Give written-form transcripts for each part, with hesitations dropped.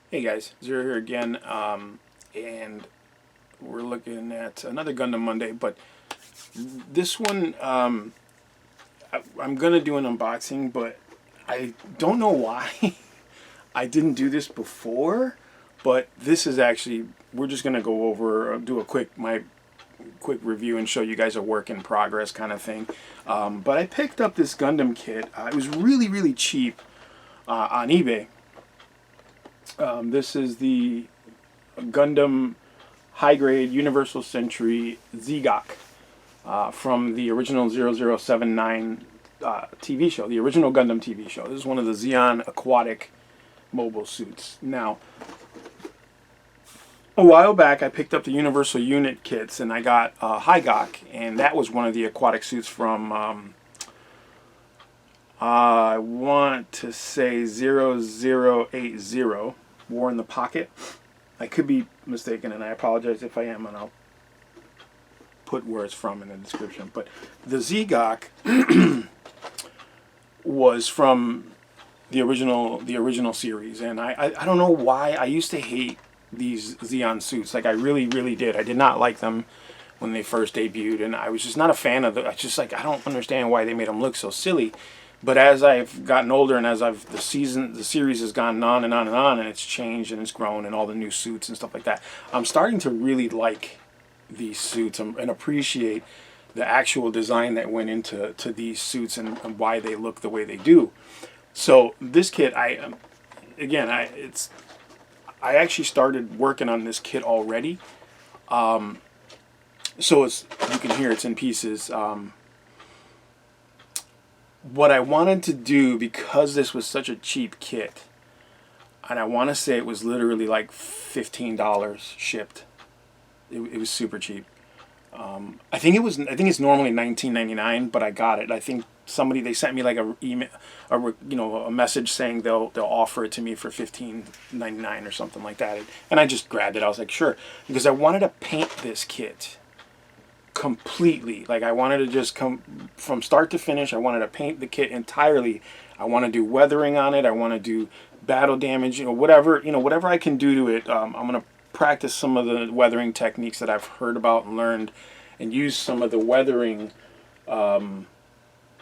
Hey guys, Zero here again, and we're looking at another Gundam Monday, but this one, I'm gonna do an unboxing, but I don't know why I didn't do this before, but this is actually, we're just gonna go over, do a quick quick review and show you guys a work in progress kind of thing. But I picked up this Gundam kit. It was really cheap on eBay. This is the Gundam High Grade Universal Century Z'Gok from the original 0079 TV show, the original Gundam TV show. This is one of the Zeon aquatic mobile suits. Now, a while back I picked up the Universal Unit kits and I got HGUC, and that was one of the aquatic suits from I want to say 0080, War in the Pocket. I could be mistaken, and I apologize if I am, and I'll put where it's from in the description. But the Z'Gok was from the original series, and I don't know why I used to hate these Zeon suits. Like, I really did. I did not like them when they first debuted, and I was just not a fan of them. I just, like, I don't understand why they made them look so silly. But as I've gotten older and as the series has gone on and on and on, and it's changed and it's grown and all the new suits and stuff like that, I'm starting to really like these suits and appreciate the actual design that went into these suits and why they look the way they do. So this kit, I actually started working on this kit already. So you can hear it's in pieces. What I wanted to do, because this was such a cheap kit, and I want to say it was literally like $15 shipped. It was super cheap. I think it's normally $19.99, but I got it. I think they sent me like a email, a message saying they'll offer it to me for $15.99 or something like that. And I just grabbed it. I was like, sure, because I wanted to paint this kit completely. Like, I wanted to just come from start to finish. I wanted to paint the kit entirely. I want to do weathering on it. I want to do battle damage, whatever I can do to it. I'm going to practice some of the weathering techniques that I've heard about and learned, and use some of the weathering or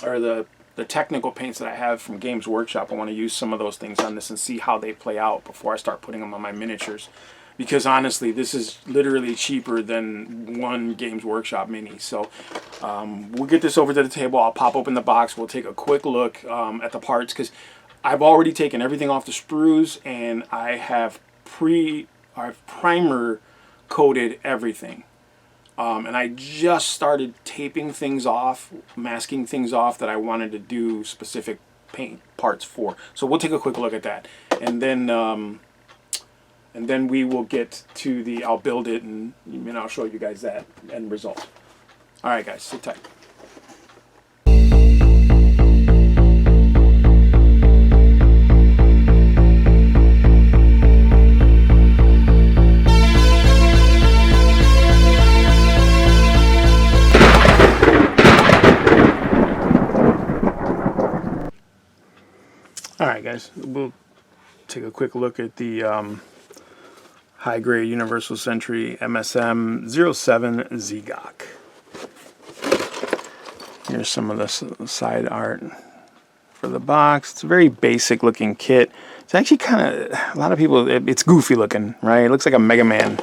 the technical paints that I have from Games Workshop. I want to use some of those things on this and see how they play out before I start putting them on my miniatures. Because honestly, this is literally cheaper than one Games Workshop mini. So we'll get this over to the table. I'll pop open the box. We'll take a quick look at the parts, because I've already taken everything off the sprues, and I've primer coated everything. And I just started taping things off, masking things off that I wanted to do specific paint parts for. So we'll take a quick look at that. And then we will get to I'll build it, and I'll show you guys that end result. Alright guys, sit tight. Alright guys, we'll take a quick look at the High Grade Universal Century MSM 07 Z'Gok. Here's some of the side art for the box. It's a very basic looking kit. It's actually kind of, a lot of people, it's goofy looking, right? It looks like a Mega Man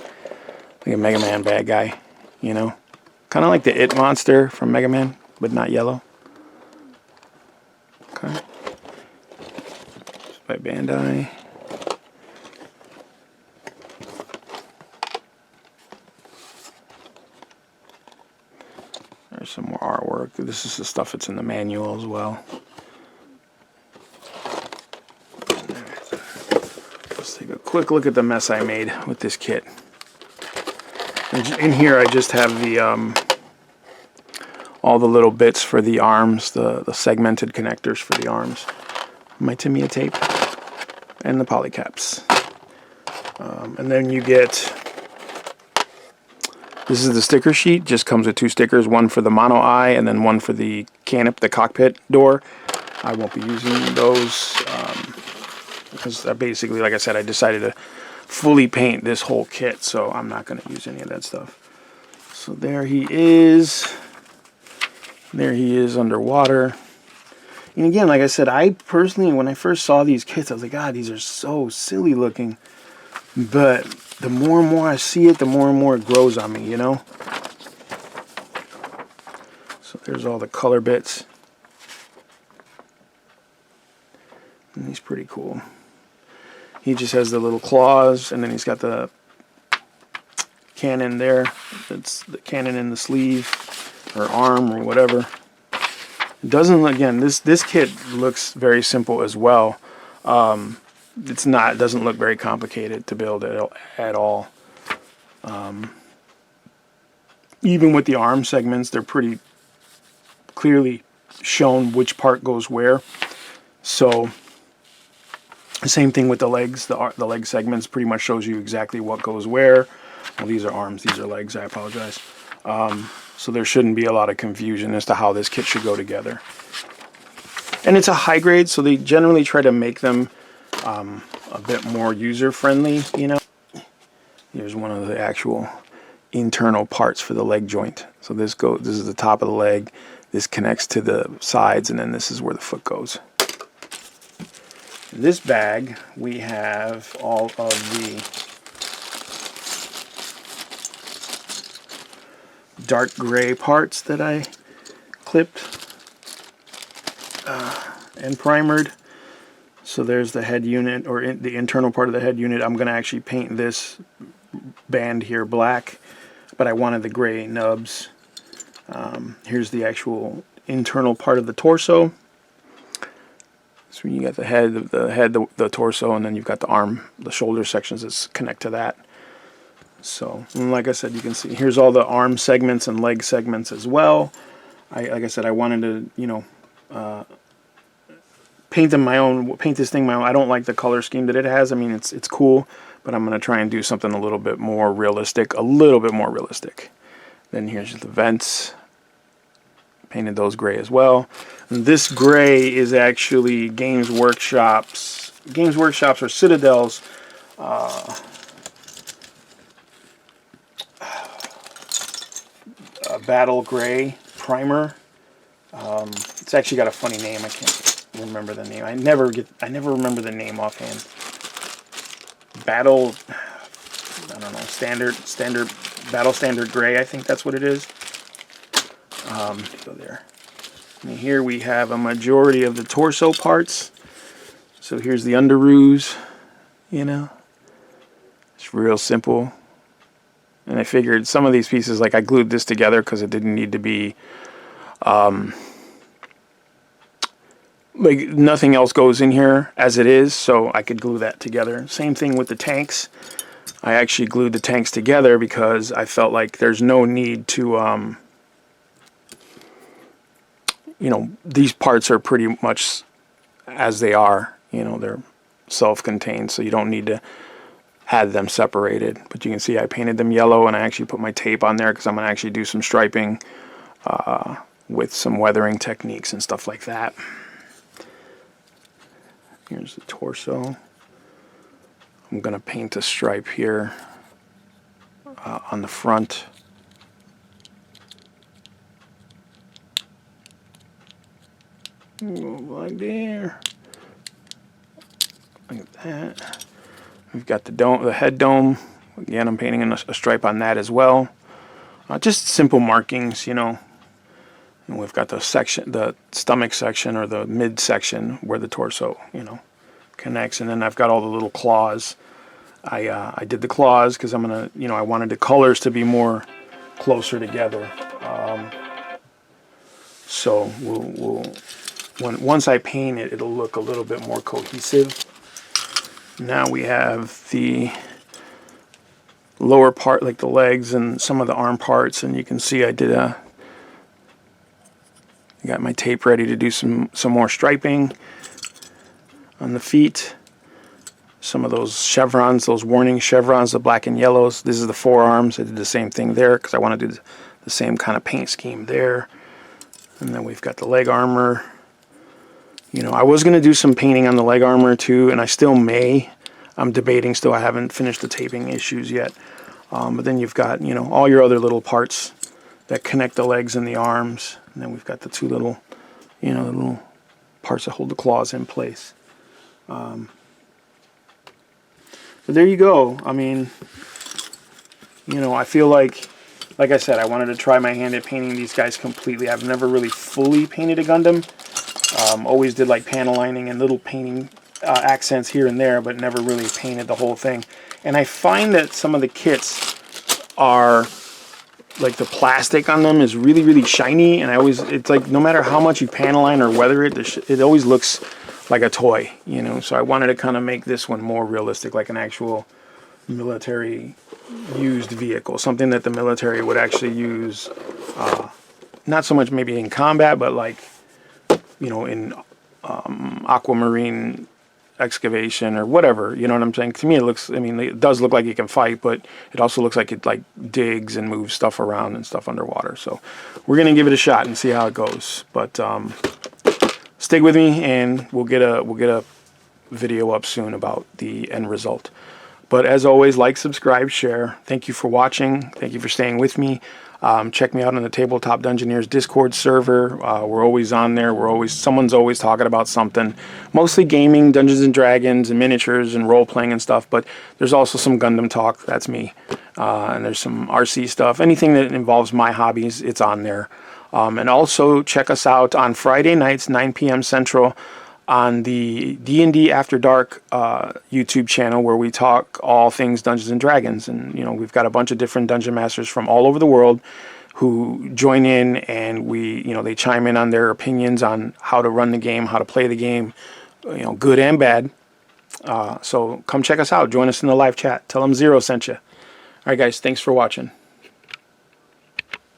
bad guy, kind of like the It monster from Mega Man, but not yellow. Okay. It's by Bandai. There's some more artwork. This is the stuff that's in the manual as well. Let's take a quick look at the mess I made with this kit. In here I just have all the little bits for the arms, the segmented connectors for the arms, my Tamiya tape, and the polycaps. And then you get, this is the sticker sheet. Just comes with two stickers, one for the mono eye and then one for the canopy, the cockpit door. I won't be using those. because basically, like I said, I decided to fully paint this whole kit, so I'm not going to use any of that stuff. So there he is. There he is underwater. And again, like I said, I personally, when I first saw these kits, I was like, God, these are so silly looking. But the more and more I see it, the more and more it grows on me, you know? So there's all the color bits. And he's pretty cool. He just has the little claws, and then he's got the cannon there. That's the cannon in the sleeve, or arm, or whatever. It doesn't, again, this kit looks very simple as well. It doesn't look very complicated to build at all. Even with the arm segments, they're pretty clearly shown which part goes where. So the same thing with the legs. The leg segments pretty much shows you exactly what goes where. Well, these are arms, these are legs, I apologize. So there shouldn't be a lot of confusion as to how this kit should go together. And it's a high grade, so they generally try to make them a bit more user-friendly, you know. Here's one of the actual internal parts for the leg joint. So this is the top of the leg, this connects to the sides, and then this is where the foot goes. In this bag, we have all of the dark gray parts that I clipped and primered. So there's the head unit, or the internal part of the head unit. I'm going to actually paint this band here black, but I wanted the gray nubs. Here's the actual internal part of the torso. So you got the head, the torso, and then you've got the arm, the shoulder sections that connect to that. So, and like I said, you can see here's all the arm segments and leg segments as well. Like I said, I wanted to, you know, paint this thing my own. I don't like the color scheme that it has. I mean, it's cool, but I'm gonna try and do something a little bit more realistic, Then here's the vents. Painted those gray as well. And this gray is actually Games Workshop's or Citadel's Battle Gray primer. It's actually got a funny name. I can't remember the name. I never remember the name offhand. Battle, I don't know, standard Battle Standard Gray, I think that's what it is. So there. And here we have a majority of the torso parts. So here's the underoos, you know. It's real simple. And I figured some of these pieces, like I glued this together because it didn't need to be, like nothing else goes in here as it is, so I could glue that together. Same thing with the tanks. I actually glued the tanks together because I felt like there's no need to, you know, these parts are pretty much as they are. You know, they're self-contained, so you don't need to had them separated. But you can see I painted them yellow, and I actually put my tape on there because I'm going to actually do some striping with some weathering techniques and stuff like that. Here's the torso. I'm going to paint a stripe here on the front. Like there. Like that. We've got the dome, the head dome. Again, I'm painting a stripe on that as well. Just simple markings, you know. And we've got the section, the stomach section or the mid section where the torso, you know, connects. And then I've got all the little claws. I did the claws because I'm gonna, you know, I wanted the colors to be more closer together. So once I paint it, it'll look a little bit more cohesive. Now we have the lower part, like the legs and some of the arm parts, and you can see I got my tape ready to do some more striping on the feet. Some of those chevrons, those warning chevrons, the black and yellows. This is the forearms. I did the same thing there because I want to do the same kind of paint scheme there. And then we've got the leg armor. You know, I was going to do some painting on the leg armor too, and I still may. I'm debating still. I haven't finished the taping issues yet. But then you've got, you know, all your other little parts that connect the legs and the arms. And then we've got the two little, you know, the little parts that hold the claws in place. But there you go. I mean, you know, I feel like I said, I wanted to try my hand at painting these guys completely. I've never really fully painted a Gundam. Always did like panel lining and little painting accents here and there, but never really painted the whole thing. And I find that some of the kits are, like the plastic on them is really, really shiny, and it's like no matter how much you panel line or weather it, it always looks like a toy, you know. So I wanted to kind of make this one more realistic, like an actual military used vehicle, something that the military would actually use, not so much maybe in combat, but like, you know, in aquamarine excavation or whatever, you know what I'm saying? To me, it looks, I mean, it does look like it can fight, but it also looks like it like digs and moves stuff around and stuff underwater. So we're gonna give it a shot and see how it goes. But stick with me, and we'll get a video up soon about the end result. But as always, like, subscribe, share. Thank you for watching. Thank you for staying with me. Check me out on the Tabletop Dungeoneers Discord server. We're always on there. Someone's always talking about something. Mostly gaming, Dungeons and Dragons, and miniatures, and role-playing and stuff. But there's also some Gundam talk. That's me. And there's some RC stuff. Anything that involves my hobbies, it's on there. And also check us out on Friday nights, 9 p.m. Central, on the D&D After Dark YouTube channel, where we talk all things Dungeons and Dragons. And you know, we've got a bunch of different dungeon masters from all over the world who join in, and they chime in on their opinions on how to run the game, how to play the game, you know, good and bad. So come check us out. Join us in the live chat. Tell them Zero sent you. All right, guys, thanks for watching.